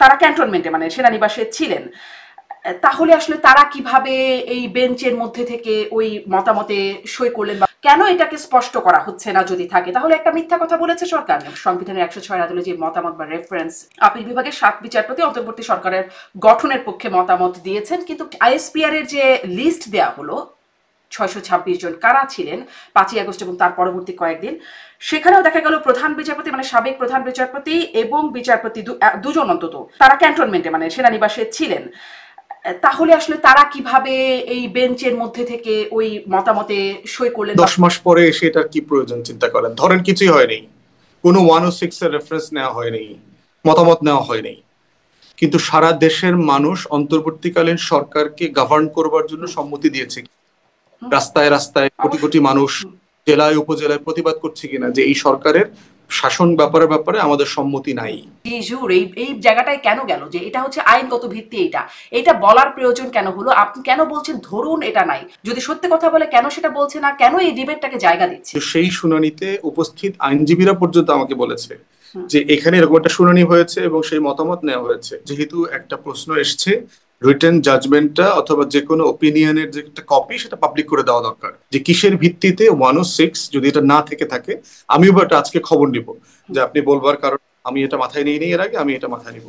তারা ক্যান্টনমেন্টে মানে সেনানিবাসে ছিলেন। তাহলে আসলে তারা কিভাবে এই বেঞ্চের মধ্যে থেকে ওই মতামতে সই করলেন, বা কেন এটাকে স্পষ্ট করা হচ্ছে না যদি থাকে? তাহলে একটা মিথ্যা কথা বলেছে সরকার। সংবিধানের ১০৬ আদলে যে মতামত বা রেফারেন্স, আপিল বিভাগের ৭ বিচারপতি অন্তর্বর্তী সরকারের গঠনের পক্ষে মতামত দিয়েছেন, কিন্তু আইএসপিআর এর যে লিস্ট দেয়া হলো ৬২৬ জন কারা ছিলেন ৫ই আগস্ট এবং তার পরবর্তী কয়েকদিন, সেখানেও দেখা গেল প্রধান বিচারপতি মানে সাবেক প্রধান বিচারপতি এবং বিচারপতি দুজন অন্তত তারা ক্যান্টনমেন্টে মানে সেনানিবাসে ছিলেন। তাহলে আসলে তারা কিভাবে এই বেঞ্চের মধ্যে থেকে ওই মতামতে সই করলেন? ১০ মাস পরে এসে এটার কি প্রয়োজন চিন্তা করেন। ধরেন কিছুই হয়নি, কোনো 106 এর রেফারেন্স নেওয়া হয়নি, মতামত নেওয়া হয়নি, কিন্তু সারা দেশের মানুষ অন্তর্বর্তীকালীন সরকারকে গভর্ন করবার জন্য সম্মতি দিয়েছে। রাস্তায় রাস্তায় কোটি কোটি মানুষ জেলায় উপজেলায় প্রতিবাদ করছে কিনা যে এই সরকারের শাসন ব্যাপারে আমাদের সম্মতি নাই। এই জায়গাটায় কেন গেল যে এটা হচ্ছে আইনগত ভিত্তি? এটা বলার প্রয়োজন কেন হলো? আপনি কেন বলছেন ধরুন এটা নাই? যদি সত্যি কথা বলে কেন সেটা বলছে না? কেন এই ডিবেটটাকে জায়গা দিচ্ছে? সেই শুনানিতে উপস্থিত আইনজীবীরা পর্যন্ত আমাকে বলেছে যে এখানে এরকম একটা শুনানি হয়েছে এবং সেই মতামত নেওয়া হয়েছে। যেহেতু একটা প্রশ্ন এসছে, রিটেন জাজমেন্টটা অথবা যে কোনো ওপিনিয়নের যে একটা কপি সেটা পাবলিক করে দেওয়া দরকার। যে কিসের ভিত্তিতে 106 যদি এটা না থেকে থাকে, আমিও এটা আজকে খবর নিব যে আপনি বলবার কারণ আমি এটা মাথায় নিয়ে এর আগে আমি এটা মাথায় নিব।